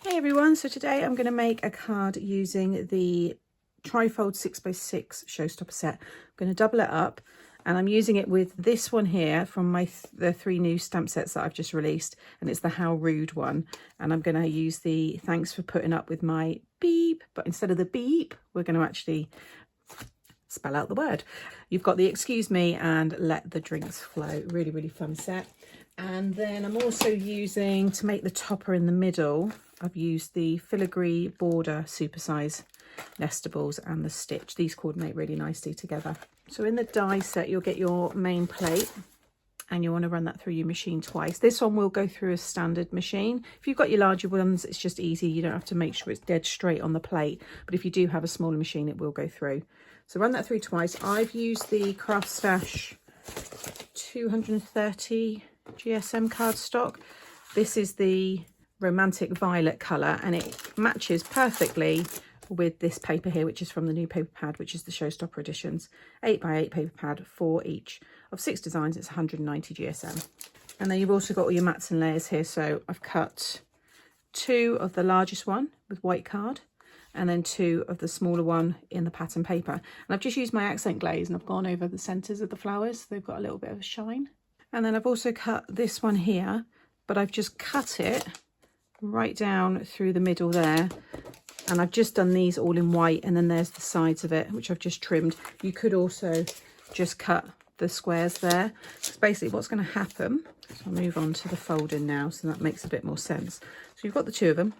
Hey everyone, so today I'm going to make a card using the Tri-Fold 6x6 Showstopper set. I'm going to double it up and I'm using it with this one here from the three new stamp sets that I've just released, and it's the How Rude one. And I'm going to use the thanks for putting up with my beep, but instead of the beep we're going to actually spell out the word. You've got the excuse me and let the drinks flow. Really fun set. And then I'm also using, to make the topper in the middle, I've used the filigree border supersize nestables and the stitch. These coordinate really nicely together. So in the die set you'll get your main plate and you want to run that through your machine twice. This one will go through a standard machine. If you've got your larger ones it's just easy, you don't have to make sure it's dead straight on the plate, but if you do have a smaller machine it will go through. So run that through twice. I've used the Craft Stash 230 GSM cardstock. This is the romantic violet colour and it matches perfectly with this paper here, which is from the new paper pad, which is the Showstopper editions. 8x8 paper pad for each of 6 designs. It's 190 GSM. And then you've also got all your mats and layers here. So I've cut 2 of the largest one with white card and then 2 of the smaller one in the pattern paper. And I've just used my accent glaze and I've gone over the centres of the flowers. They've got a little bit of a shine. And then I've also cut this one here, but I've just cut it right down through the middle there. And I've just done these all in white, and then there's the sides of it, which I've just trimmed. You could also just cut the squares there. Because basically what's going to happen, so I'll move on to the folding now, so that makes a bit more sense. So you've got the 2 of them.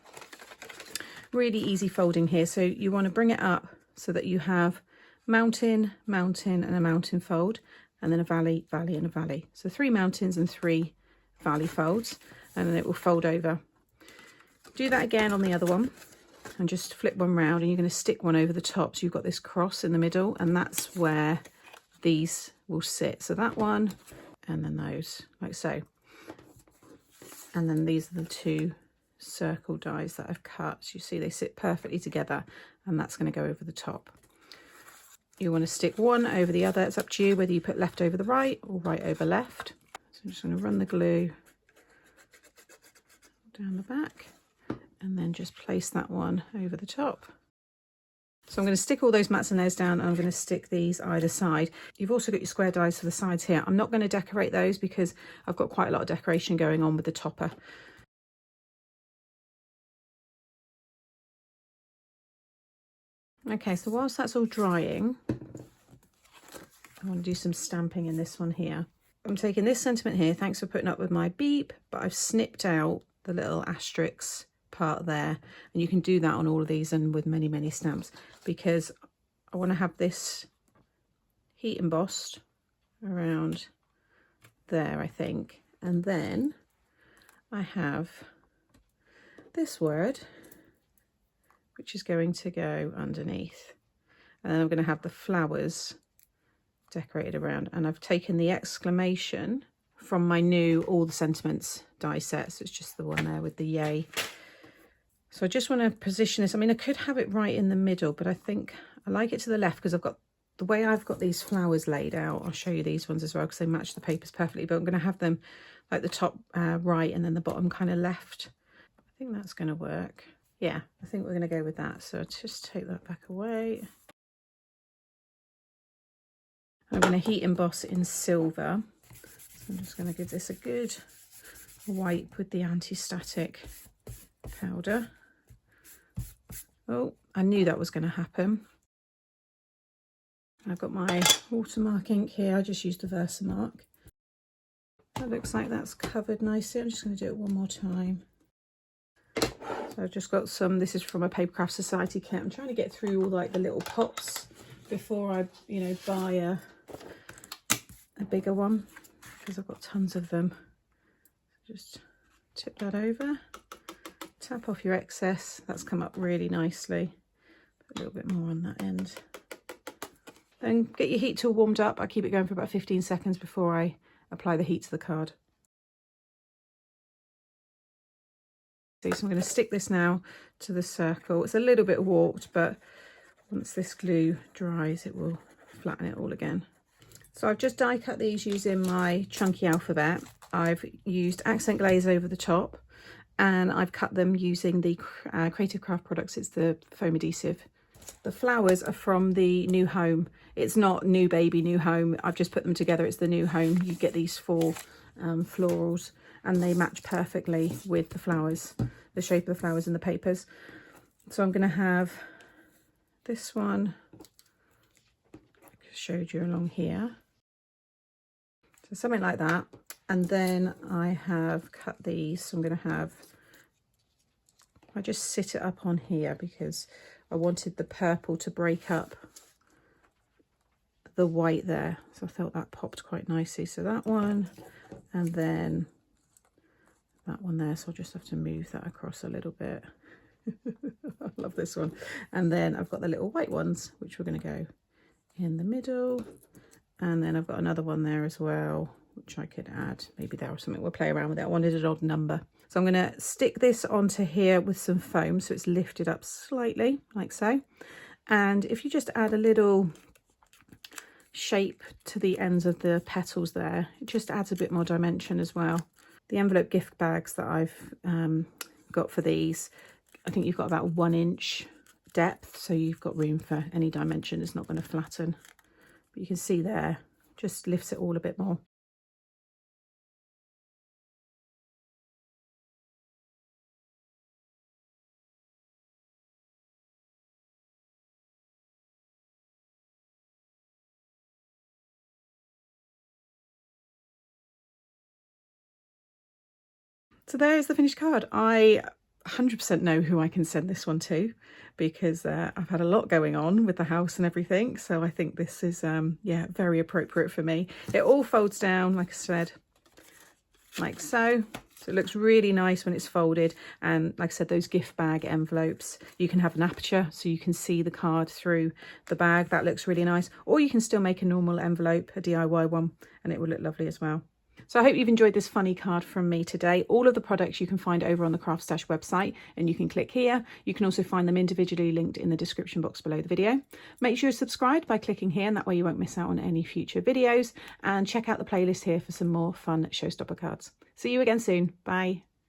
Really easy folding here. So you want to bring it up so that you have mountain, mountain, and a mountain fold, and then a valley, valley, and a valley. So 3 mountains and 3 valley folds, and then it will fold over. Do that again on the other one and just flip one round, and you're going to stick one over the top. So you've got this cross in the middle, and that's where these will sit. So that one, and then those, like so. And then these are the 2 circle dies that I've cut. So you see they sit perfectly together, and that's going to go over the top. You want to stick one over the other. It's up to you whether you put left over the right or right over left. So I'm just going to run the glue down the back and then just place that one over the top. So I'm going to stick all those mats and layers down, and I'm going to stick these either side. You've also got your square dies for the sides here. I'm not going to decorate those because I've got quite a lot of decoration going on with the topper. Okay, so whilst that's all drying, I want to do some stamping in this one here. I'm taking this sentiment here, thanks for putting up with my beep, but I've snipped out the little asterisk part there, and you can do that on all of these and with many stamps, because I want to have this heat embossed around there, I think, and then I have this word which is going to go underneath, and then I'm going to have the flowers decorated around, and I've taken the exclamation from my new All the Sentiments die set, so it's just the one there with the yay. So I just want to position this. I mean, I could have it right in the middle, but I think I like it to the left because I've got the way I've got these flowers laid out. I'll show you these ones as well because they match the papers perfectly, but I'm going to have them like the top right and then the bottom kind of left. I think that's going to work. Yeah, I think we're going to go with that. So just take that back away. I'm going to heat emboss in silver. So I'm just going to give this a good wipe with the anti-static powder. Oh, I knew that was going to happen. I've got my watermark ink here. I just used the Versamark. That looks like that's covered nicely. I'm just going to do it one more time. So I've just got some, this is from a Paper Craft Society kit. I'm trying to get through all like the little pops before I, you know, buy a bigger one, because I've got tons of them. Just tip that over, tap off your excess. That's come up really nicely. Put a little bit more on that end. Then get your heat tool warmed up. I keep it going for about 15 seconds before I apply the heat to the card. So I'm going to stick this now to the circle. It's a little bit warped, but once this glue dries, it will flatten it all again. So I've just die cut these using my chunky alphabet. I've used accent glaze over the top, and I've cut them using the Creative Craft products. It's the foam adhesive. The flowers are from the New Home. It's not New Baby, New Home. I've just put them together. It's the New Home. You get these 4 florals, and they match perfectly with the flowers, the shape of the flowers in the papers. So I'm going to have this one, I just showed you along here. So something like that. And then I have cut these. So I'm going to have, I just sit it up on here because I wanted the purple to break up the white there. So I thought that popped quite nicely. So that one, and then that one there. So I'll just have to move that across a little bit. I love this one. And then I've got the little white ones, which we're going to go in the middle. And then I've got another one there as well, which I could add maybe there or something. We'll play around with it. I wanted an odd number. So I'm going to stick this onto here with some foam so it's lifted up slightly like so. And if you just add a little shape to the ends of the petals there, it just adds a bit more dimension as well. The envelope gift bags that I've got for these, I think you've got about 1 inch depth, so you've got room for any dimension. It's not going to flatten, but you can see there, just lifts it all a bit more. So there's the finished card. I 100% know who I can send this one to, because I've had a lot going on with the house and everything. So I think this is, yeah, very appropriate for me. It all folds down, like I said, like so. So it looks really nice when it's folded. And like I said, those gift bag envelopes, you can have an aperture so you can see the card through the bag. That looks really nice. Or you can still make a normal envelope, a DIY one, and it will look lovely as well. So I hope you've enjoyed this funny card from me today. All of the products you can find over on the Craft Stash website, and you can click here. You can also find them individually linked in the description box below the video. Make sure you're subscribed by clicking here, and that way you won't miss out on any future videos. And check out the playlist here for some more fun Showstopper cards. See you again soon. Bye.